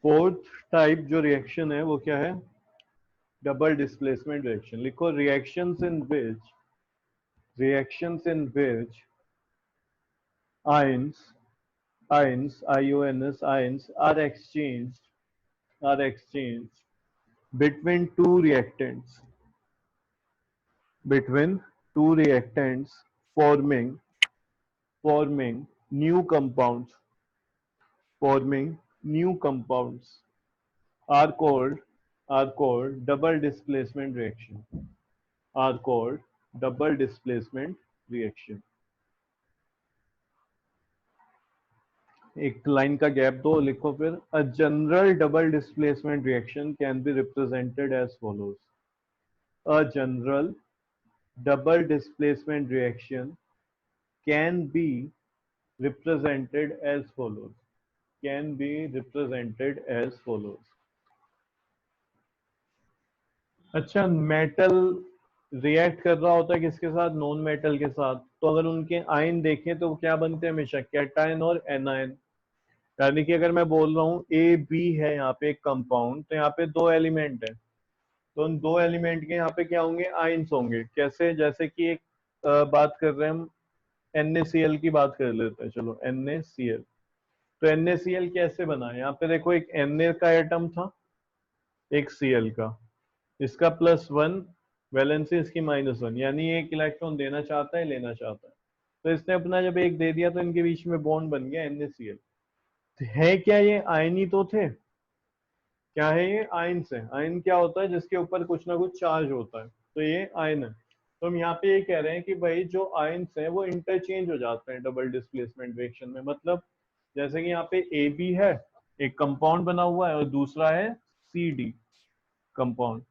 Fourth type जो reaction है वो क्या है? Double displacement reaction. लिखो reactions in which ions ions ions are exchanged between two reactants forming new compounds forming new compounds are called double displacement reaction are called double displacement reaction। एक line का gap दो, लिखो फिर a general double displacement reaction can be represented as follows. A general double displacement reaction can be represented as follows can be represented as follows। अच्छा, metal react कर रहा होता है किसके साथ? नॉन मेटल के साथ। तो अगर उनके आयन देखें तो क्या बनते हैं? हमेशा कैटायन और एनायन। यानी कि अगर मैं बोल रहा हूँ ए बी है यहाँ पे एक कंपाउंड, तो यहाँ पे दो एलिमेंट है, तो उन दो एलिमेंट के यहाँ पे क्या होंगे? आयंस होंगे। कैसे? जैसे कि एक बात कर रहे हैं हम, NaCl की बात कर लेते हैं। चलो NaCl, तो NaCl कैसे बना? यहाँ पे देखो एक Na का एटम था, एक Cl का, इसका +1 वैलेंसी, इसकी -1, यानी एक इलेक्ट्रॉन देना चाहता है, लेना चाहता है। तो इसने अपना जब एक दे दिया तो इनके बीच में बॉन्ड बन गया NaCl। है क्या ये? आयन ही तो थे। क्या है ये? आयन से। आयन क्या होता है? जिसके ऊपर कुछ ना कुछ चार्ज होता है, तो ये आयन है। तो हम यहाँ पे ये कह रहे हैं कि भाई जो आयन्स हैं वो इंटरचेंज हो जाते हैं डबल डिस्प्लेसमेंट रिएक्शन में। मतलब जैसे कि यहाँ पे ए बी है, एक कंपाउंड बना हुआ है, और दूसरा है सी डी कंपाउंड।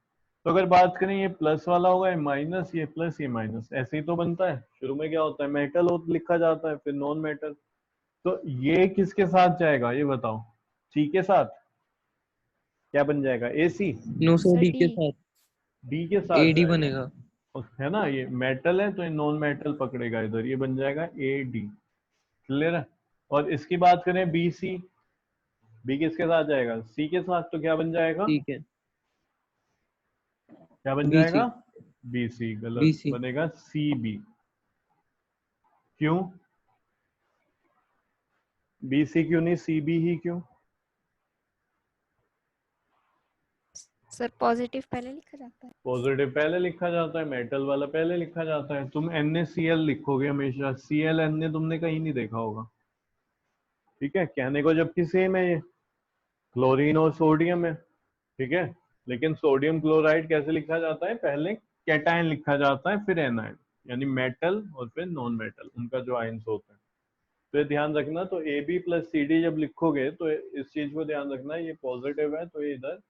तो अगर बात करें, ये प्लस वाला होगा, ये माइनस, ये प्लस, ये माइनस, ऐसे ही तो बनता है। शुरू में क्या होता है? मेटल हो लिखा जाता है, फिर नॉन मेटल। तो ये किसके साथ जाएगा ये बताओ? सी के साथ क्या बन जाएगा? ए सी। नो सर, सर डी के डी। साथ डी के साथ एडी जाएगा, बनेगा। है ना? ये मेटल है तो ये नॉन मेटल पकड़ेगा इधर, ये बन जाएगा ए डी। क्लियर है? और इसकी बात करें बी सी, बी किसके साथ जाएगा? सी के साथ। तो क्या बन जाएगा? ठीक है, क्या बन बी सी। जाएगा? B C. बी गलत, सी। बनेगा सी बी। क्यों बी सी क्यों नहीं सी बी ही क्यों? सर पॉजिटिव पहले लिखा जाता है। पॉजिटिव पहले लिखा जाता है, मेटल वाला पहले लिखा जाता है। तुम NaCl लिखोगे हमेशा, Cl Na तुमने कहीं नहीं देखा होगा। ठीक है, कहने को जबकि सेम है, ये क्लोरीन और सोडियम है, ठीक है। लेकिन सोडियम क्लोराइड कैसे लिखा जाता है? पहले कैटायन लिखा जाता है, फिर एनायन, यानी मेटल और फिर नॉन मेटल, उनका जो आयंस होता है। तो ये ध्यान रखना। तो AB + CD जब लिखोगे तो इस चीज को ध्यान रखना, ये पॉजिटिव है तो ये इधर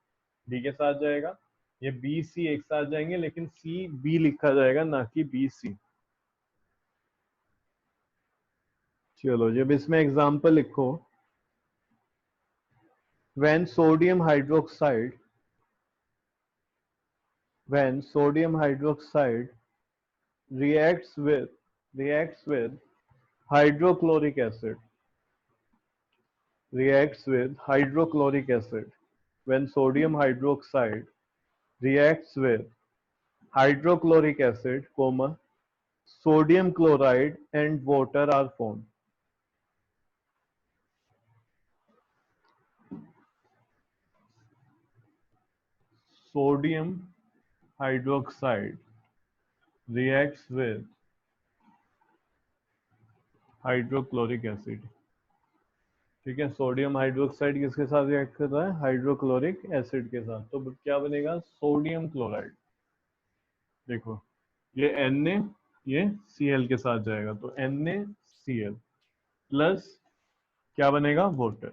डी के साथ जाएगा, ये बी सी एक साथ जाएंगे, लेकिन सी बी लिखा जाएगा, ना कि बी सी। चलो जब इसमें एग्जांपल लिखो, when sodium hydroxide when sodium hydroxide reacts with hydrochloric acid reacts with hydrochloric acid when sodium hydroxide reacts with hydrochloric acid comma sodium chloride and water are formed। Sodium hydroxide reacts with hydrochloric acid. ठीक है, sodium hydroxide किसके साथ react कर रहा है? Hydrochloric acid के साथ। तो क्या बनेगा? Sodium chloride. देखो ये Na, ये Cl के साथ जाएगा, तो NaCl प्लस क्या बनेगा? वाटर।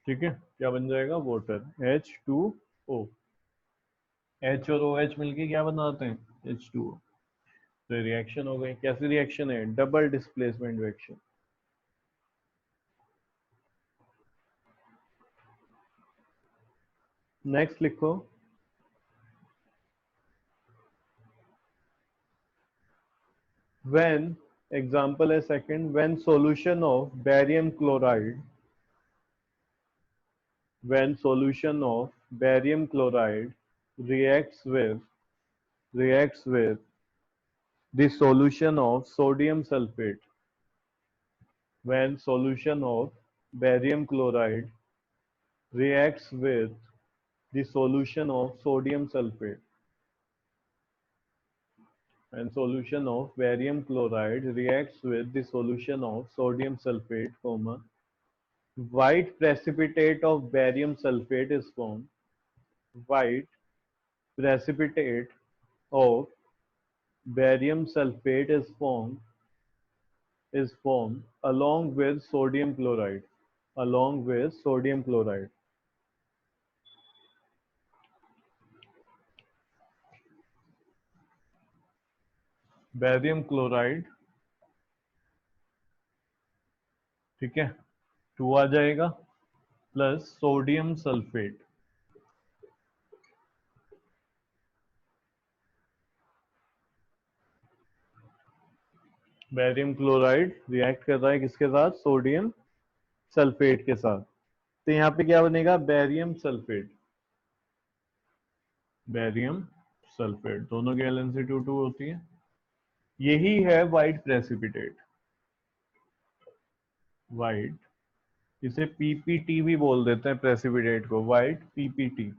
ठीक है, क्या बन जाएगा? Water, H2O। H और OH मिलके क्या बनाते हैं? H2O। तो रिएक्शन हो गई। कैसी रिएक्शन है? Double displacement reaction. नेक्स्ट लिखो, when example है second, when solution of barium chloride when solution of barium chloride reacts with the solution of sodium sulfate. When solution of barium chloride reacts with the solution of sodium sulfate. When solution of barium chloride reacts with the solution of sodium sulfate, white precipitate of barium sulfate is formed. White precipitate of barium sulfate is formed along with sodium chloride. Along with sodium chloride. Barium chloride, ठीक है, 2 आ जाएगा plus sodium sulphate. Barium chloride react कर रहा है किसके साथ? Sodium sulphate के साथ. तो यहाँ पे क्या बनेगा? Barium sulphate. बैरियम सल्फेट दोनों की वैलेंसी 2 होती है. यही है व्हाइट प्रेसिपिटेट. व्हाइट, इसे पीपीटी भी बोल देते हैं प्रेसिपिटेट को, व्हाइट पीपीटी.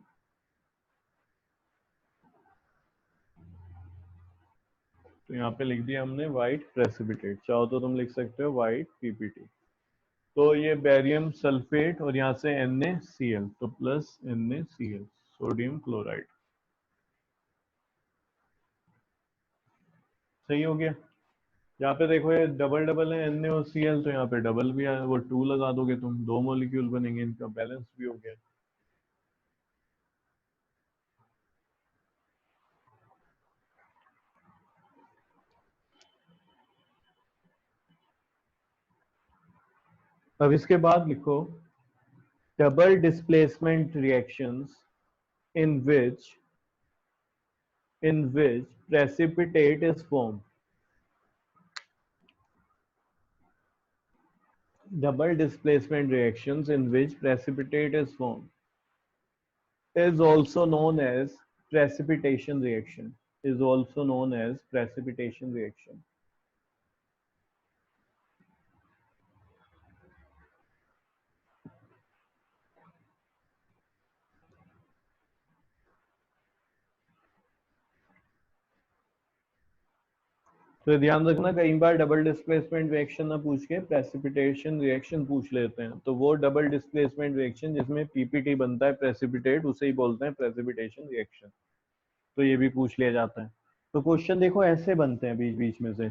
तो यहाँ पे लिख दिया हमने व्हाइट प्रेसिपिटेट. चाहो तो तुम लिख सकते हो व्हाइट पीपीटी. तो ये बैरियम सल्फेट और यहाँ से NaCl, तो प्लस NaCl, सोडियम क्लोराइड. सही हो गया. यहाँ पे देखो ये डबल डबल है Na और Cl, तो यहाँ पे डबल भी है, वो 2 लगा दोगे तुम, 2 मॉलिक्यूल बनेंगे, इनका बैलेंस भी हो गया. अब इसके बाद लिखो double displacement reactions in which precipitate is formed. Double displacement reactions in which precipitate is formed is also known as precipitation reaction. Is also known as precipitation reaction. तो ध्यान रखना, कई बार डबल डिस्प्लेसमेंट रिएक्शन ना पूछ के precipitation reaction पूछ लेते हैं. तो वो डबल डिस्प्लेसमेंट रिएक्शन जिसमें पीपीटी बनता है प्रेसिपिटेट, उसे ही बोलते हैं प्रेसिपिटेशन रिएक्शन. तो ये भी पूछ लिया जाता है. तो क्वेश्चन देखो ऐसे बनते हैं बीच बीच में से.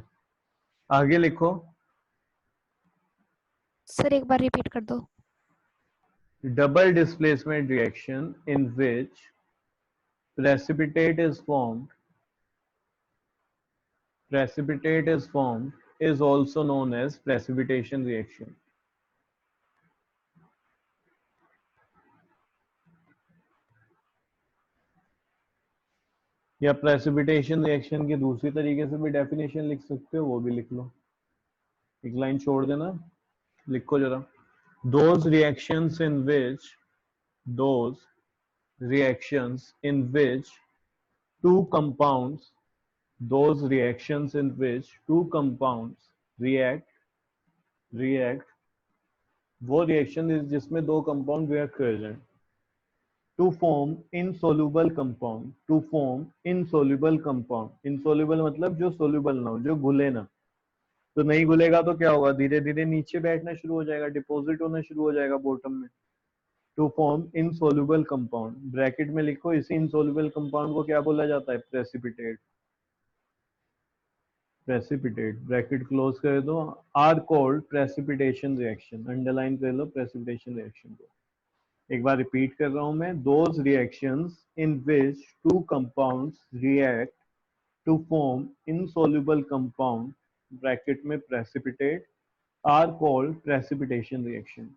आगे लिखो. सर एक बार रिपीट कर दो. Double displacement reaction in which precipitate is formed is also known as precipitation reaction. या प्रेसिपिटेशन रिएक्शन की दूसरी तरीके से भी डेफिनेशन लिख सकते हो, वो भी लिख लो. एक लाइन छोड़ देना, लिखो जरा. those reactions in which two compounds react वो रिएक्शन जिसमें दो कंपाउंड रिएक्ट कर जाए. To form insoluble compound. Insoluble मतलब जो सोल्यूबल ना हो, जो घुले ना. तो नहीं घुलेगा तो क्या होगा? धीरे धीरे नीचे बैठना शुरू हो जाएगा, डिपॉजिट होना शुरू हो जाएगा बॉटम में. To form insoluble compound. Bracket में लिखो, इसी इनसोल्यूबल कंपाउंड को क्या बोला जाता है? प्रेसिपिटेट. ब्रैकेट क्लोज कर दो. Are called precipitation reaction. Underline कर लो प्रेसिपिटेशन रिएक्शन को. एक बार रिपीट कर रहा हूं मैं. Those reactions in which two compounds react to form insoluble compound, bracket में precipitate, are called precipitation reaction.